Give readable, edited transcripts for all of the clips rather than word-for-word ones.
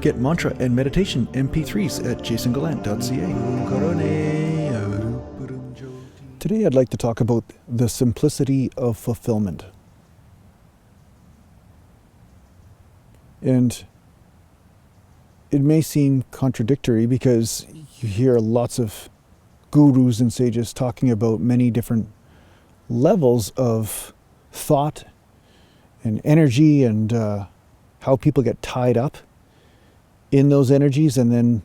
Get mantra and meditation MP3s at JasonGallant.ca. Today I'd like to talk about the simplicity of fulfillment. And it may seem contradictory because you hear lots of gurus and sages talking about many different levels of thought and energy and how people get tied up in those energies, and then,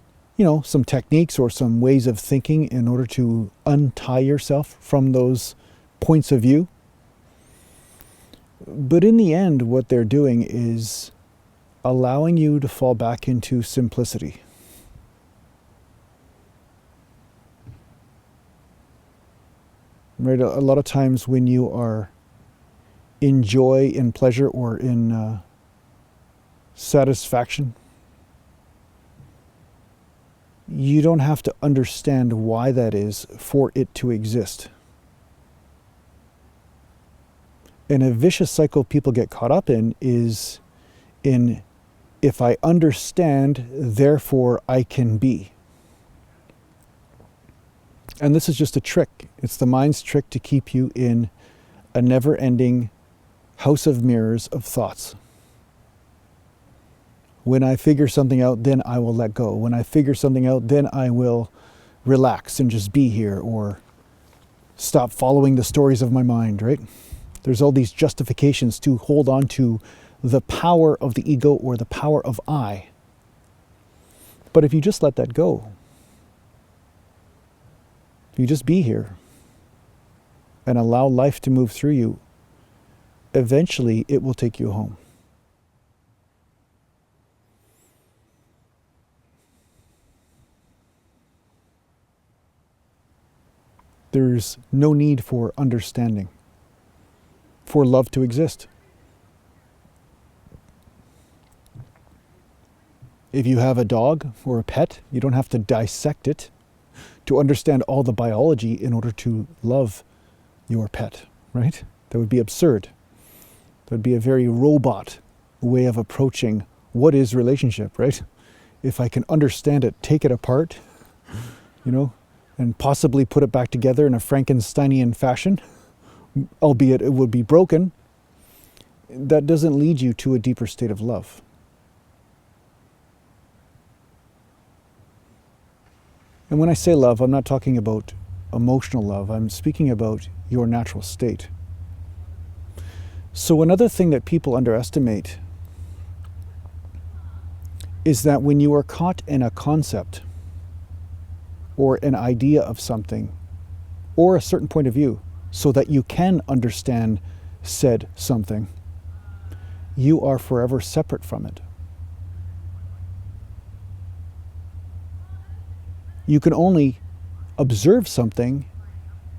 some techniques or some ways of thinking in order to untie yourself from those points of view. But in the end, what they're doing is allowing you to fall back into simplicity. Right? A lot of times when you are in joy, in pleasure, or in satisfaction, you don't have to understand why that is for it to exist. And a vicious cycle people get caught up in is in, if I understand, therefore I can be. And this is just a trick. It's the mind's trick to keep you in a never-ending house of mirrors of thoughts. When I figure something out, then I will let go. When I figure something out, then I will relax and just be here, or stop following the stories of my mind, right? There's all these justifications to hold on to the power of the ego or the power of I. But if you just let that go, if you just be here and allow life to move through you, eventually it will take you home. There's no need for understanding, for love to exist. If you have a dog or a pet, you don't have to dissect it to understand all the biology in order to love your pet, right? That would be absurd. That would be a very robot way of approaching what is relationship, right? If I can understand it, take it apart, and possibly put it back together in a Frankensteinian fashion, albeit it would be broken, that doesn't lead you to a deeper state of love. And when I say love, I'm not talking about emotional love. I'm speaking about your natural state. So another thing that people underestimate is that when you are caught in a concept or an idea of something or a certain point of view so that you can understand said something, you are forever separate from it. You can only observe something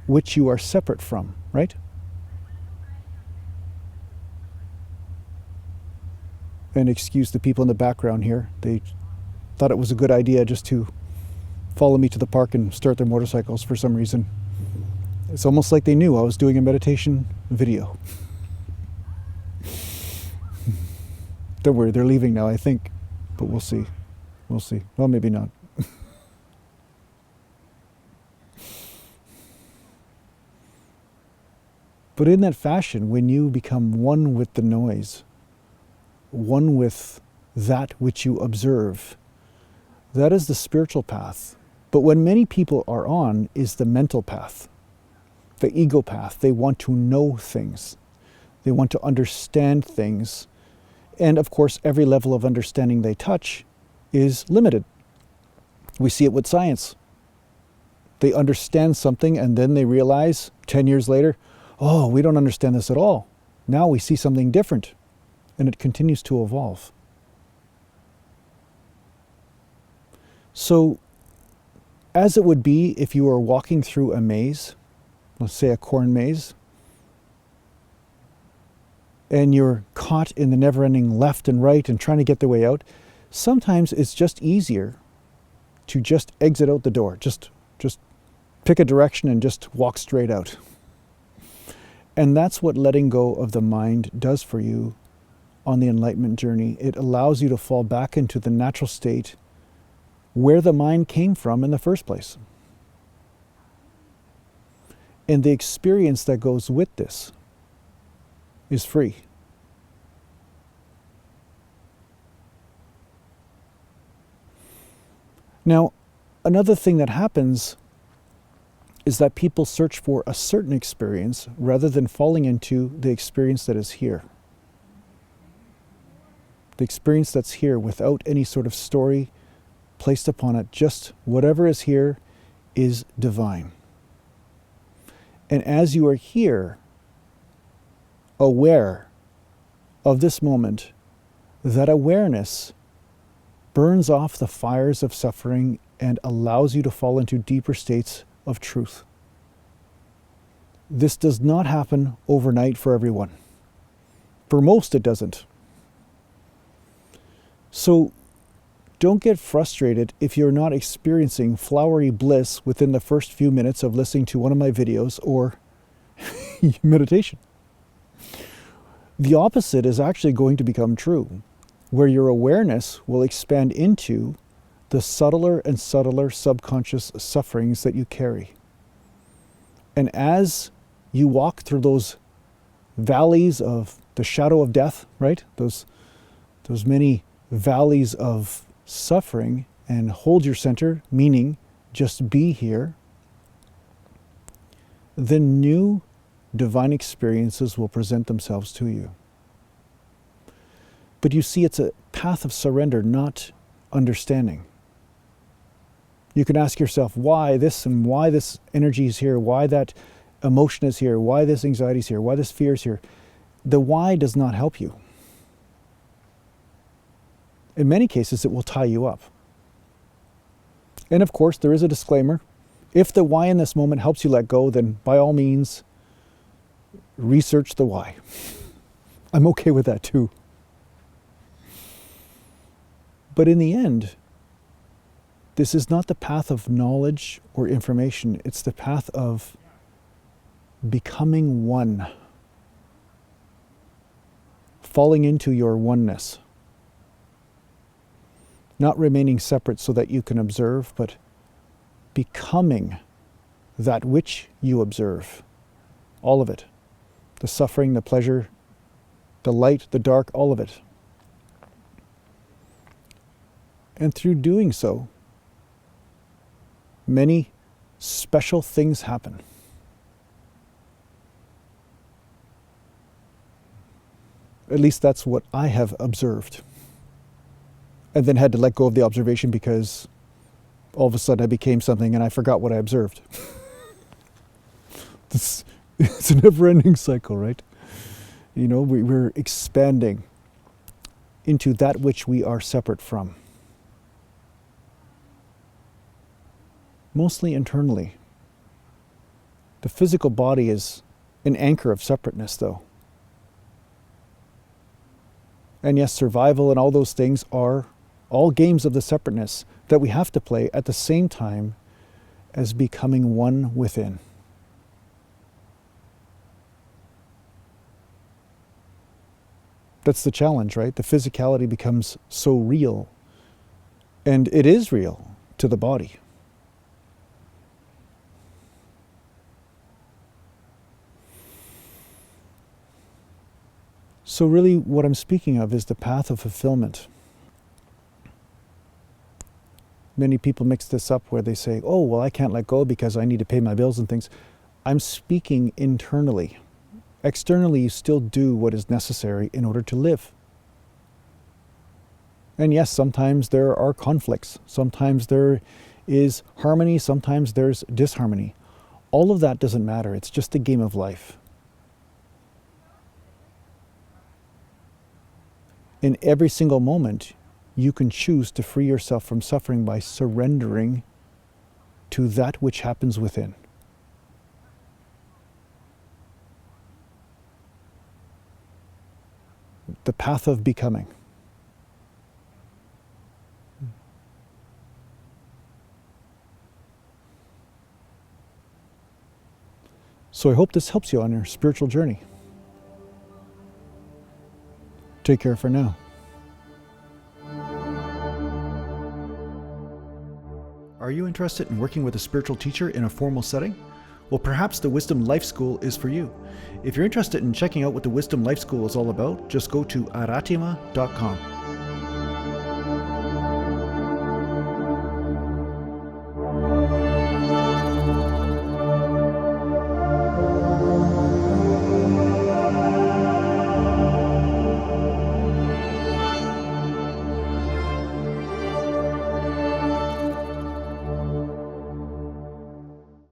which you are separate from, right? And excuse the people in the background here. They thought it was a good idea just to follow me to the park and start their motorcycles for some reason. It's almost like they knew I was doing a meditation video. Don't worry, they're leaving now, I think. But we'll see. We'll see. Well, maybe not. But in that fashion, when you become one with the noise, one with that which you observe, that is the spiritual path. But what many people are on is the mental path, the ego path. They want to know things. They want to understand things. And of course, every level of understanding they touch is limited. We see it with science. They understand something and then they realize 10 years later, oh, we don't understand this at all. Now we see something different. And it continues to evolve. So, as it would be if you were walking through a maze, let's say a corn maze, and you're caught in the never-ending left and right and trying to get the way out, sometimes it's just easier to just exit out the door. Just pick a direction and just walk straight out. And that's what letting go of the mind does for you on the enlightenment journey, it allows you to fall back into the natural state where the mind came from in the first place. And the experience that goes with this is free. Now, another thing that happens is that people search for a certain experience rather than falling into the experience that is here. The experience that's here without any sort of story placed upon it, just whatever is here is divine. And as you are here, aware of this moment, that awareness burns off the fires of suffering and allows you to fall into deeper states of truth. This does not happen overnight for everyone. For most, it doesn't. So don't get frustrated if you're not experiencing flowery bliss within the first few minutes of listening to one of my videos or meditation. The opposite is actually going to become true, where your awareness will expand into the subtler and subtler subconscious sufferings that you carry. And as you walk through those valleys of the shadow of death, right? Those many valleys of suffering, and hold your center, meaning just be here, then new divine experiences will present themselves to you. But you see, it's a path of surrender, not understanding. You can ask yourself, why this and why this energy is here, why that emotion is here, why this anxiety is here, why this fear is here. The why does not help you. In many cases, it will tie you up. And of course, there is a disclaimer. If the why in this moment helps you let go, then by all means, research the why. I'm okay with that too. But in the end, this is not the path of knowledge or information. It's the path of becoming one. Falling into your oneness. Not remaining separate so that you can observe, but becoming that which you observe. All of it. The suffering, the pleasure, the light, the dark, all of it. And through doing so, many special things happen. At least that's what I have observed. And then had to let go of the observation because all of a sudden I became something and I forgot what I observed. It's a never-ending cycle, right? You know, we're expanding into that which we are separate from. Mostly internally. The physical body is an anchor of separateness, though. And yes, survival and all those things are all games of the separateness that we have to play at the same time as becoming one within. That's the challenge, right? The physicality becomes so real, and it is real to the body. So really what I'm speaking of is the path of fulfillment. Many people mix this up where they say, oh, well, I can't let go because I need to pay my bills and things. I'm speaking internally. Externally, you still do what is necessary in order to live. And yes, sometimes there are conflicts. Sometimes there is harmony. Sometimes there's disharmony. All of that doesn't matter. It's just a game of life. In every single moment, you can choose to free yourself from suffering by surrendering to that which happens within. The path of becoming. So I hope this helps you on your spiritual journey. Take care for now. Are you interested in working with a spiritual teacher in a formal setting? Well, perhaps the Wisdom Life School is for you. If you're interested in checking out what the Wisdom Life School is all about, just go to aratima.com.